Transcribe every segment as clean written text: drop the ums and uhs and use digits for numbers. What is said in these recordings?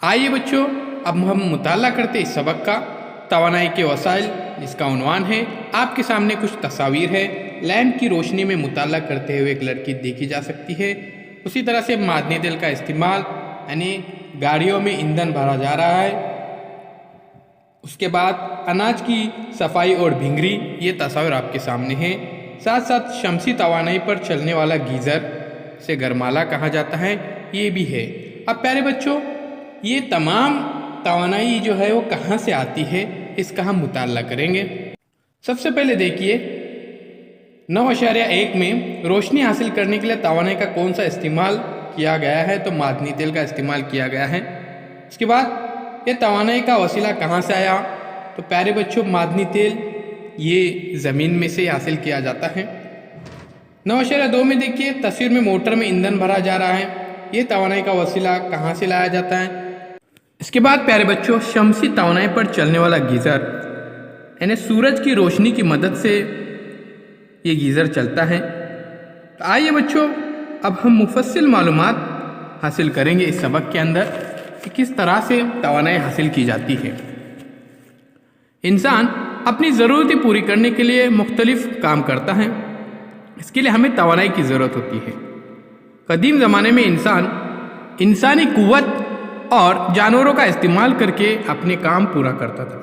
आइए बच्चों, अब हम मुताला करते इस सबक का तवानाई के वसाइल, जिसका उन्वान है। आपके सामने कुछ तस्वीर है। लैंप की रोशनी में मुताला करते हुए एक लड़की देखी जा सकती है। उसी तरह से मादनी तेल का इस्तेमाल, यानी गाड़ियों में ईंधन भरा जा रहा है। उसके बाद अनाज की सफाई और भिंगरी, ये तस्वीर आपके सामने है। साथ साथ शमसी तवानाई पर चलने वाला गीज़र से गरमाला कहा जाता है, ये भी है। अब प्यारे बच्चों, ये तमाम तवानाई जो है वो कहाँ से आती है, इसका हम मुताला करेंगे। सबसे पहले देखिए 9.1 में रोशनी हासिल करने के लिए तवानाई का कौन सा इस्तेमाल किया गया है, तो मादनी तेल का इस्तेमाल किया गया है। इसके बाद ये तवानाई का वसीला कहाँ से आया, तो प्यारे बच्चों मादनी तेल ये ज़मीन में से हासिल किया जाता है। 9.2 में देखिए तस्वीर में मोटर में ईंधन भरा जा रहा है, ये तवानाई का वसीला कहाँ से लाया जाता है। इसके बाद प्यारे बच्चों शमसी तवानाई पर चलने वाला गीज़र, यानी सूरज की रोशनी की मदद से ये गीज़र चलता है। तो आइए बच्चों, अब हम मुफस्सिल मालूमात हासिल करेंगे इस सबक के अंदर कि किस तरह से तवानाई हासिल की जाती है। इंसान अपनी ज़रूरतें पूरी करने के लिए मुख्तलिफ काम करता है, इसके लिए हमें तवानाई की ज़रूरत होती है। कदीम ज़माने में इंसान इंसानी कुव्वत और जानवरों का इस्तेमाल करके अपने काम पूरा करता था।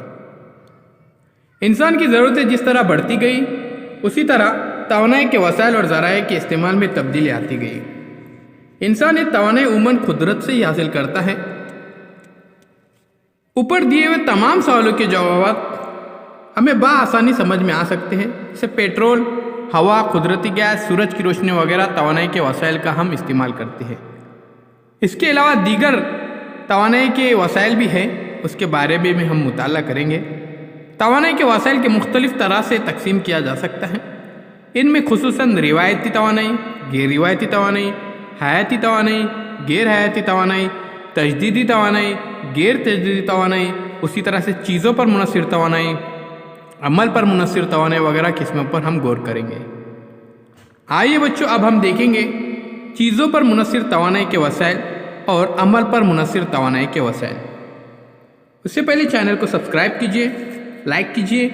इंसान की ज़रूरतें जिस तरह बढ़ती गई, उसी तरह तवानाई के वसाइल और ज़राए के इस्तेमाल में तब्दीली आती गई। इंसान ये तवानाई उमूमन कुदरत से ही हासिल करता है। ऊपर दिए हुए तमाम सवालों के जवाब हमें बआसानी समझ में आ सकते हैं। जैसे पेट्रोल, हवा, कुदरती गैस, सूरज की रोशनी वगैरह तवानाई के वसाइल का हम इस्तेमाल करते हैं। इसके अलावा दीगर तवानाई के वसाइल भी हैं, उसके बारे में भी हम मुताला करेंगे। तवानाई के वसाइल के मुख्तलिफ तरह से तकसीम किया जा सकता है। इनमें खुसूसन रिवायती तवानाई, गैर रिवायती तवानाई, हयाती तवानाई, गैर हयाती तवानाई, तजदीदी तवानाई, गैर तजदीदी तवानाई, उसी तरह से चीज़ों पर मुनहसिर तवानाई, अमल पर मुनहसिर तवानाई वगैरह किस्मों पर हम गौर करेंगे। आइए बच्चों, अब हम देखेंगे चीज़ों पर मुनहसिर तवानाई के वसाइल और अमल पर मुनहसिर तवानाई के वसाइल। उससे पहले चैनल को सब्सक्राइब कीजिए, लाइक कीजिए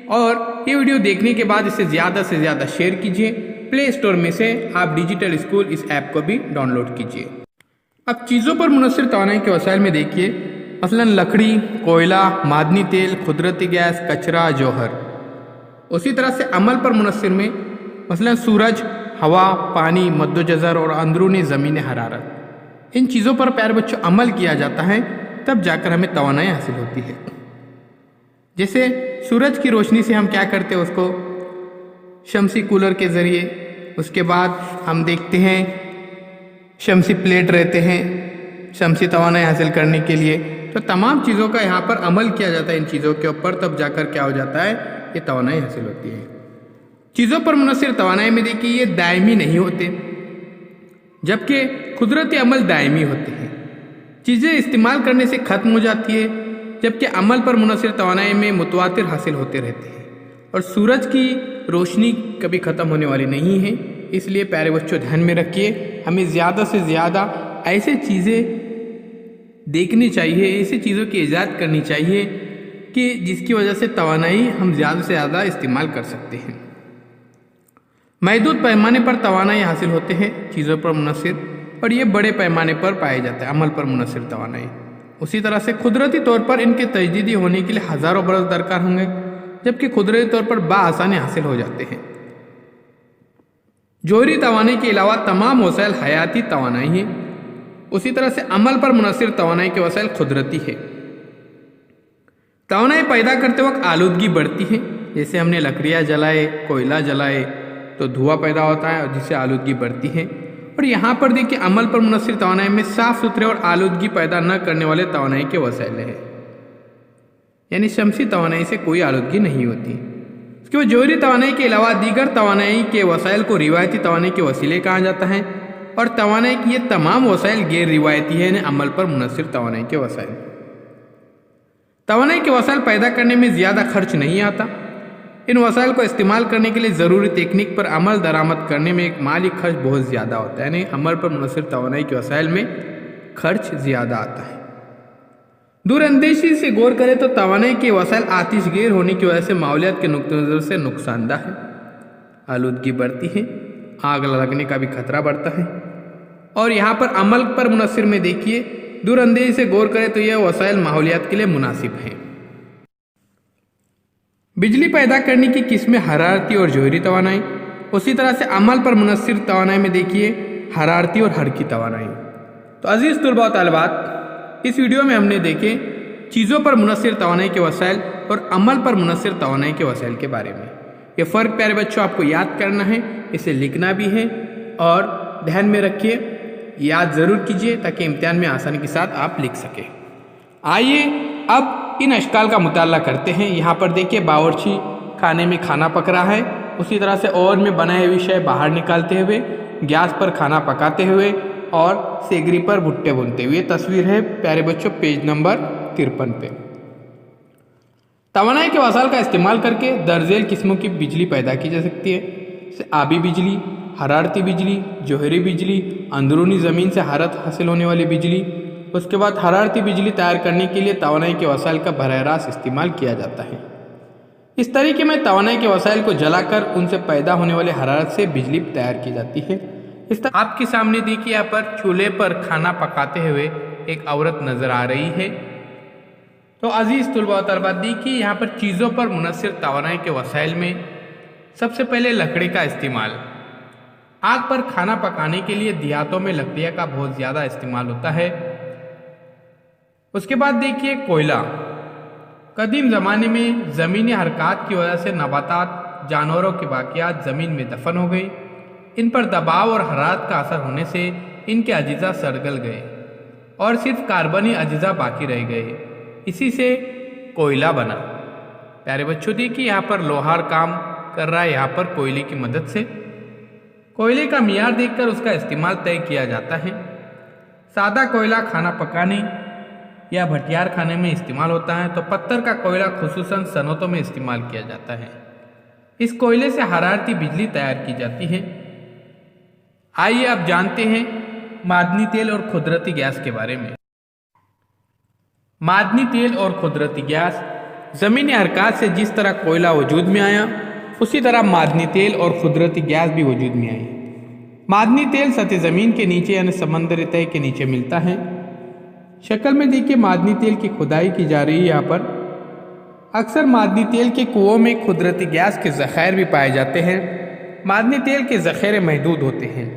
और ये वीडियो देखने के बाद इसे ज़्यादा से ज़्यादा शेयर कीजिए। प्ले स्टोर में से आप डिजिटल स्कूल इस ऐप को भी डाउनलोड कीजिए। अब चीज़ों पर मुनहसिर तवानाई के वसाइल में देखिए, मसलन लकड़ी, कोयला, मादनी तेल, कुदरती गैस, कचरा, जौहर। उसी तरह से अमल पर मुनहसिर में मसलन सूरज, हवा, पानी, मद्दोजज़र और अंदरूनी ज़मीन हरारत। इन चीज़ों पर प्यारे बच्चों अमल किया जाता है, तब जाकर हमें तवानाई हासिल होती है। जैसे सूरज की रोशनी से हम क्या करते हैं, उसको शमसी कूलर के ज़रिए, उसके बाद हम देखते हैं शमसी प्लेट रहते हैं शमसी तवानाई हासिल करने के लिए। तो तमाम चीज़ों का यहाँ पर अमल किया जाता है इन चीज़ों के ऊपर, तब जाकर क्या हो जाता है, ये तवानाई हासिल होती है। चीज़ों पर मुनहसिर तवानाई में देखिए ये दायमी नहीं होते, जबकि कुदरती अमल दायमी होते हैं। चीज़ें इस्तेमाल करने से ख़त्म हो जाती है, जबकि अमल पर मुनहसिर तवानाई में मुतवातिर हासिल होते रहते हैं। और सूरज की रोशनी कभी ख़त्म होने वाली नहीं है। इसलिए प्यारे बच्चों ध्यान में रखिए, हमें ज़्यादा से ज़्यादा ऐसे चीज़ें देखनी चाहिए, ऐसी चीज़ों की ईजाद करनी चाहिए कि जिसकी वजह से तवानाई हम ज़्यादा से ज़्यादा इस्तेमाल कर सकते हैं। महदूद पैमाने पर तवानाई हासिल होते हैं चीज़ों पर मुनहसिर, और ये बड़े पैमाने पर पाए जाते हैं अमल पर मुनहसिर तवानाई। उसी तरह से कुदरती तौर पर इनके तजदीदी होने के लिए हज़ारों बरस दरकार होंगे, जबकि कुदरती तौर पर बआसानी हासिल हो जाते हैं। जोहरी तवानाई के अलावा तमाम वसाइल हयाती तवानाई हैं। उसी तरह से अमल पर मुनहसिर तवानाई के वसाइल कुदरती है। तवानाई पैदा करते वक्त आलूदगी बढ़ती है। जैसे हमने लकड़ियाँ जलाए, कोयला जलाए तो धुआं पैदा होता है और जिससे आलूदगी बढ़ती है। और यहाँ पर देखिए अमल पर मुनहसिर तवानाई में साफ़ सुथरे और आलूदगी पैदा न करने वाले तवानाई के वसाइल हैं, यानी शमसी तवानाई से कोई आलूदगी नहीं होती। इसके बाद जोहरी तवानाई के अलावा दीगर तवानाई के वसाइल को रिवायती तवानाई के वसीले कहा जाता है, और तवानाई की ये तमाम वसाइल गैर रिवायती है, यानी अमल पर मुनहसिर तवानाई के वसाइल। तवानाई के वसाइल पैदा करने में ज़्यादा खर्च नहीं आता। इन वसाइल को इस्तेमाल करने के लिए ज़रूरी तकनीक पर अमल दरामद करने में एक माली खर्च बहुत ज़्यादा होता है, यानी अमल पर मुनहसिर तवानाई के वसाइल में खर्च ज़्यादा आता है। دور اندیشی سے غور کریں تو توانائی کے وسائل آتش گیر ہونے کی وجہ سے ماحولیات کے نقطہ نظر سے نقصان دہ ہے، آلودگی بڑھتی ہے، آگ لگنے کا بھی خطرہ بڑھتا ہے۔ اور یہاں پر عمل پر منحصر میں دیکھیے، دور اندیشی سے غور کریں تو یہ وسائل ماحولیات کے لیے مناسب ہیں۔ بجلی پیدا کرنے کی قسمیں حرارتی اور جوہری توانائی، اسی طرح سے عمل پر منحصر توانائی میں دیکھیے حرارتی اور حرکی توانائی۔ تو عزیز طلباء و طالبات، اس ویڈیو میں ہم نے دیکھے چیزوں پر منحصر توانائی کے وسائل اور عمل پر منحصر توانائی کے وسائل کے بارے میں۔ یہ فرق پیارے بچوں آپ کو یاد کرنا ہے، اسے لکھنا بھی ہے اور دھیان میں رکھیے، یاد ضرور کیجیے تاکہ امتحان میں آسانی کے ساتھ آپ لکھ سکیں۔ آئیے اب ان اشکال کا مطالعہ کرتے ہیں۔ یہاں پر دیکھیے باورچی خانے میں کھانا پک رہا ہے، اسی طرح سے اوون میں بنائے ہوئے شے باہر نکالتے ہوئے، گیس پر کھانا پکاتے ہوئے اور سیگری پر بھٹے بنتے ہوئے۔ تصویر ہے پیارے بچوں پیج نمبر 53 پہ۔ توانائی کے وسائل کا استعمال کر کے درج ذیل قسموں کی بجلی پیدا کی جا سکتی ہے، جیسے آبی بجلی، حرارتی بجلی، جوہری بجلی، اندرونی زمین سے حرارت حاصل ہونے والی بجلی۔ اس کے بعد حرارتی بجلی تیار کرنے کے لیے توانائی کے وسائل کا براہ راست استعمال کیا جاتا ہے۔ اس طریقے میں توانائی کے وسائل کو جلا کر ان سے پیدا ہونے والے حرارت سے بجلی تیار کی جاتی ہے۔ اس طرح آپ کے سامنے دیکھیے یہاں پر چولہے پر کھانا پکاتے ہوئے ایک عورت نظر آ رہی ہے۔ تو عزیز طلباء و طالبات، دیکھیے یہاں پر چیزوں پر منحصر توانائی کے وسائل میں سب سے پہلے لکڑی کا استعمال۔ آگ پر کھانا پکانے کے لیے دیہاتوں میں لکڑیاں کا بہت زیادہ استعمال ہوتا ہے۔ اس کے بعد دیکھیے کوئلہ۔ قدیم زمانے میں زمینی حرکات کی وجہ سے نباتات، جانوروں کے باقیات زمین میں دفن ہو گئے۔ ان پر دباؤ اور حرارت کا اثر ہونے سے ان کے اجزاء سڑگل گئے اور صرف کاربنی اجزاء باقی رہ گئے، اسی سے کوئلہ بنا۔ پیارے بچوں دیکھیے یہاں پر لوہار کام کر رہا ہے، یہاں پر کوئلے کی مدد سے۔ کوئلے کا معیار دیکھ کر اس کا استعمال طے کیا جاتا ہے۔ سادہ کوئلہ کھانا پکانے یا بھٹیار کھانے میں استعمال ہوتا ہے، تو پتھر کا کوئلہ خصوصاً صنعتوں میں استعمال کیا جاتا ہے۔ اس کوئلے سے حرارتی بجلی تیار کی جاتی ہے۔ آئیے اب جانتے ہیں معدنی تیل اور قدرتی گیس کے بارے میں۔ معدنی تیل اور قدرتی گیس، زمینی حرکات سے جس طرح کوئلہ وجود میں آیا، اسی طرح معدنی تیل اور قدرتی گیس بھی وجود میں آئی۔ معدنی تیل سطح زمین کے نیچے یعنی سمندر تہہ کے نیچے ملتا ہے۔ شکل میں دیکھیے معدنی تیل کی کھدائی کی جا رہی ہے یہاں پر۔ اکثر معدنی تیل کے کنووں میں قدرتی گیس کے ذخائر بھی پائے جاتے ہیں۔ معدنی تیل کے ذخیرے محدود ہوتے ہیں،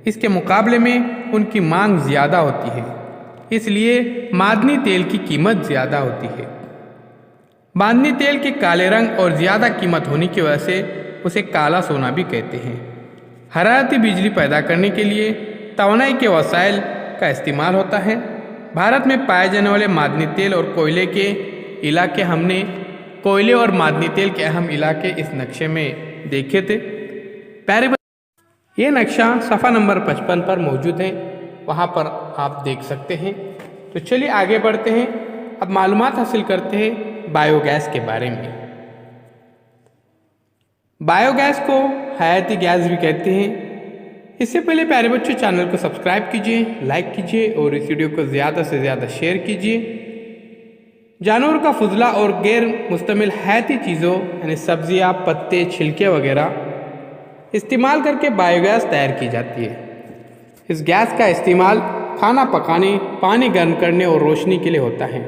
اس کے مقابلے میں ان کی مانگ زیادہ ہوتی ہے، اس لیے معدنی تیل کی قیمت زیادہ ہوتی ہے۔ معدنی تیل کے کالے رنگ اور زیادہ قیمت ہونے کی وجہ سے اسے کالا سونا بھی کہتے ہیں۔ حرارتی بجلی پیدا کرنے کے لیے توانائی کے وسائل کا استعمال ہوتا ہے۔ بھارت میں پائے جانے والے معدنی تیل اور کوئلے کے علاقے، ہم نے کوئلے اور معدنی تیل کے اہم علاقے اس نقشے میں دیکھے تھے۔ یہ نقشہ صفحہ نمبر 55 پر موجود ہے، وہاں پر آپ دیکھ سکتے ہیں۔ تو چلیے آگے بڑھتے ہیں، اب معلومات حاصل کرتے ہیں بایو گیس کے بارے میں۔ بایو گیس کو حیاتی گیس بھی کہتے ہیں۔ اس سے پہلے پیارے بچوں چینل کو سبسکرائب کیجیے، لائک کیجیے اور اس ویڈیو کو زیادہ سے زیادہ شیئر کیجیے۔ جانور کا فضلہ اور غیر مستعمل حیاتی چیزوں یعنی سبزیاں، پتے، چھلکے وغیرہ استعمال کر کے بایو گیس تیار کی جاتی ہے۔ اس گیس کا استعمال کھانا پکانے، پانی گرم کرنے اور روشنی کے لیے ہوتا ہے۔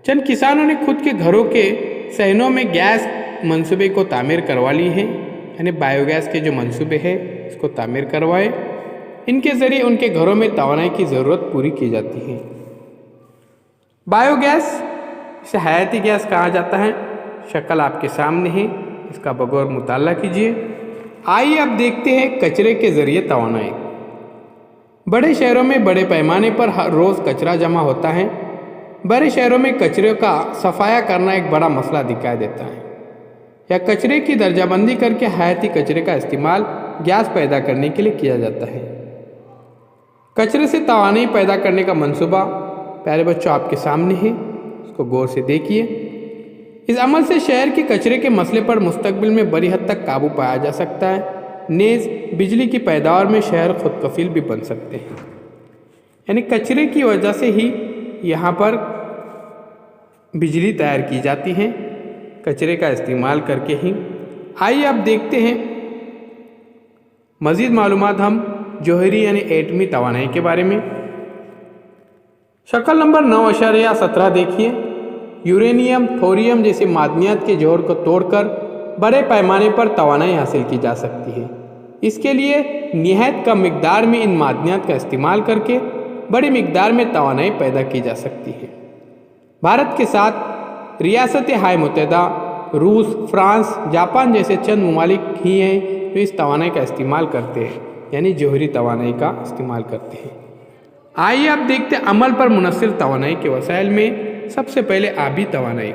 چند کسانوں نے خود کے گھروں کے صحنوں میں گیس منصوبے کو تعمیر کروا لی ہے، یعنی بایو گیس کے جو منصوبے ہیں اس کو تعمیر کروائے۔ ان کے ذریعے ان کے گھروں میں توانائی کی ضرورت پوری کی جاتی ہے۔ بایو گیس اسے حیاتی گیس کہا جاتا ہے۔ شکل آپ کے سامنے ہے، اس کا بغور مطالعہ کیجیے۔ آئیے اب دیکھتے ہیں کچرے کے ذریعے توانائی۔ بڑے شہروں میں بڑے پیمانے پر ہر روز کچرا جمع ہوتا ہے۔ بڑے شہروں میں کچرے کا صفایا کرنا ایک بڑا مسئلہ دکھائی دیتا ہے۔ یا کچرے کی درجہ بندی کر کے حیاتی کچرے کا استعمال گیس پیدا کرنے کے لیے کیا جاتا ہے۔ کچرے سے توانائی پیدا کرنے کا منصوبہ پیارے بچوں آپ کے سامنے ہے، اس کو غور سے دیکھیے۔ اس عمل سے شہر کے کچرے کے مسئلے پر مستقبل میں بڑی حد تک قابو پایا جا سکتا ہے۔ نیز بجلی کی پیداوار میں شہر خود کفیل بھی بن سکتے ہیں، یعنی کچرے کی وجہ سے ہی یہاں پر बिजली तैयार की जाती है कचरे का इस्तेमाल करके ही। आइए अब देखते हैं मज़ीद मालूमात हम जौहरी यानी एटमी तवानाई के बारे में। शक्ल नंबर 9.17 देखिए। यूरेनियम, थोरियम जैसे मादनियात के जौहर को तोड़कर बड़े पैमाने पर तवानाई हासिल की जा सकती है। इसके लिए निहायत कम मिकदार में इन मादनियात का इस्तेमाल करके बड़ी मिकदार में तवानाई पैदा की जा सकती है। भारत के साथ रियासत हाय मुत्तहिदा, रूस, फ्रांस, जापान जैसे चंद ममालिक ही हैं जो इस तवानाई का इस्तेमाल करते हैं, यानी जौहरी तवानाई का इस्तेमाल करते हैं। आइए अब देखते हैं अमल पर मुनस्सिर तवानाई के वसाइल में। सबसे पहले आबी तवानाई।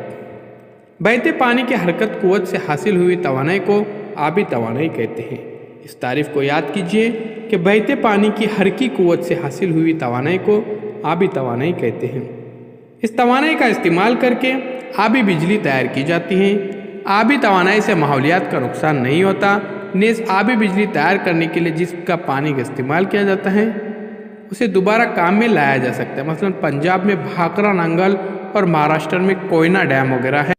बहते पानी की हरकत कुव्वत से हासिल हुई तवानाई को आबी तवानाई कहते हैं। इस तारीफ को याद कीजिए कि बहते पानी की हरकी कुव्वत से हासिल हुई तवानाई को आबी तवानाई कहते हैं। इस तवानाई का इस्तेमाल करके आबी बिजली तैयार की जाती है। आबी तवानाई से माहौलियात का नुकसान नहीं होता। नेज़ आबी बिजली तैयार करने के लिए जिसका पानी का इस्तेमाल किया जाता है उसे दोबारा काम में लाया जा सकता है। मसलन पंजाब में भाखरा नांगल और महाराष्ट्र में कोयना डैम वगैरह है।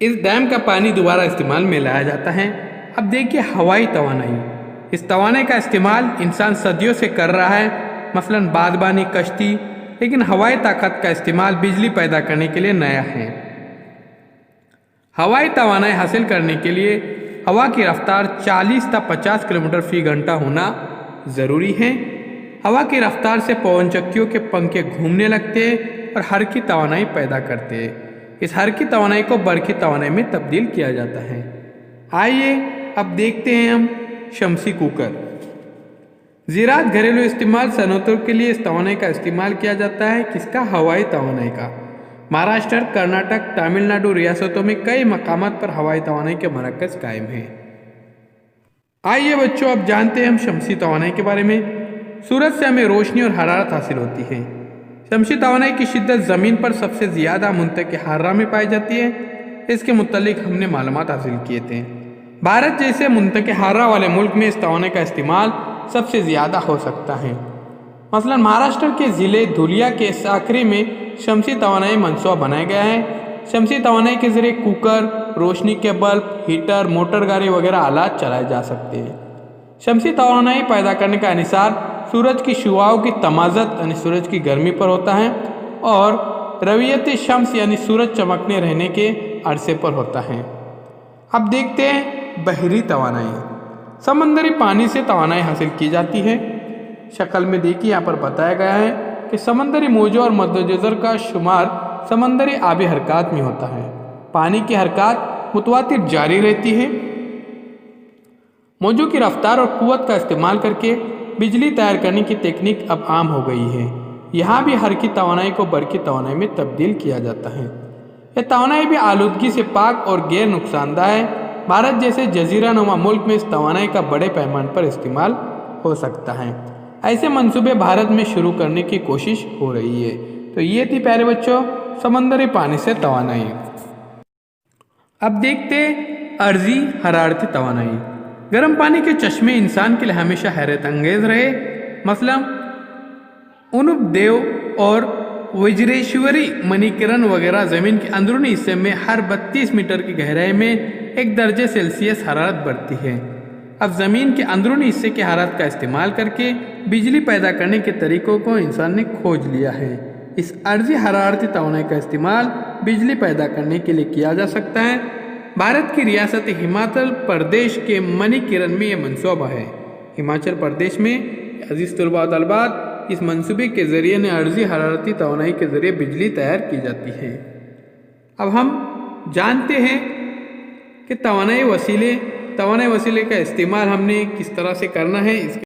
इस डैम का पानी दोबारा इस्तेमाल में लाया जाता है। अब देखिए हवाई तवानाई। इस तवानाई का इस्तेमाल इंसान सदियों से कर रहा है, मसलन बागबानी, कश्ती, लेकिन हवाई ताकत का इस्तेमाल बिजली पैदा करने के लिए नया है। हवाई तवानाई हासिल करने के लिए हवा की रफ्तार 40 से 50 किलोमीटर फी घंटा होना ज़रूरी है। हवा की रफ्तार से पवन चक्कियों के पंखे घूमने लगते हैं और हरकी तवानाई पैदा करते हैं। इस हरकी तवानाई को बरकी तवानाई में तब्दील किया जाता है। आइए अब देखते हैं हम शमसी कुकर। ज़राअत घरेलू इस्तेमाल सनअतों के लिए इस तवानाई का इस्तेमाल किया जाता है। किसका? हवाई तवानाई का। महाराष्ट्र, कर्नाटक, तमिलनाडु रियासतों में कई मकामात पर हवाई तवानाई के मरकज़ कायम हैं। आइए बच्चों अब जानते हैं हम शमसी तवानाई के बारे में। सूरज से हमें रोशनी और हरारत हासिल होती है। शमसी तवानाई की शिद्दत ज़मीन पर सबसे ज़्यादा मुंतक़े हारा में पाई जाती है। इसके मुतालिक हमने मालूमात हासिल किए थे। भारत जैसे मुंतक़े हारा वाले मुल्क में इस तवानाई का इस्तेमाल सबसे ज़्यादा हो सकता है। मसलन महाराष्ट्र के ज़िले धुलिया के साकरी में शमसी तवानाई मनसूबा बनाया गया है। शमसी तवानाई के ज़रिए कुकर, रोशनी के बल्ब, हीटर, मोटर गाड़ी वगैरह आलात चलाए जा सकते हैं। शमसी तवानाई पैदा करने का इन्हिसार सूरज की शुआओं की तमाज़त यानी सूरज की गर्मी पर होता है और रवियत शम्स यानी सूरज चमकने रहने के अरसे पर होता है। अब देखते हैं बहरी तवानाई। समंदरी पानी से तवानाई हासिल की जाती है। शक्ल में देखिए यहाँ पर बताया गया है कि समंदरी मौजों और मद्दोजज़र का शुमार समंदरी आबी हरकत में होता है। पानी की हरकत मुतवातिर जारी रहती है। मौजों की रफ्तार और कुव्वत का इस्तेमाल करके बिजली तैयार करने की तकनीक अब आम हो गई है। यहाँ भी हरकी तवानाई को बरकी तवानाई में तब्दील किया जाता है। यह तवानाई भी आलूदगी से पाक और गैर नुकसानदा है। भारत जैसे जजीरा नुमा मुल्क में इस तवानाई का बड़े पैमाने पर इस्तेमाल हो सकता है। ऐसे मंसूबे भारत में शुरू करने की कोशिश हो रही है। तो ये थी प्यारे बच्चों समंदरी पानी से तवानाई। अब देखते अर्जी हरारती तवानाई। गर्म पानी के चश्मे इंसान के लिए हमेशा हैरत अंगेज रहे। मसलन उनुपदेव और वज्रेश्वरी मणिकिरण वगैरह ज़मीन के अंदरूनी हिस्से में हर 32 मीटर की गहराई में 1 दर्जे सेल्सियस हरारत बढ़ती है। अब ज़मीन के अंदरूनी हिस्से की हरारत का इस्तेमाल करके बिजली पैदा करने के तरीक़ों को इंसान ने खोज लिया है। इस अर्जी हरारती तवानाई का इस्तेमाल बिजली पैदा करने के लिए किया जा सकता है। भारत की रियासत हिमाचल प्रदेश के मणिकिरण में यह मनसूबा है। हिमाचल प्रदेश में अजीज़ तलबा व तलबात इस मनसूबे के ज़रिए ने अर्जी हरारती तवानाई के ज़रिए बिजली तैयार की जाती है। अब हम जानते हैं कि तवानाई वसीले का इस्तेमाल हमने किस तरह से करना है।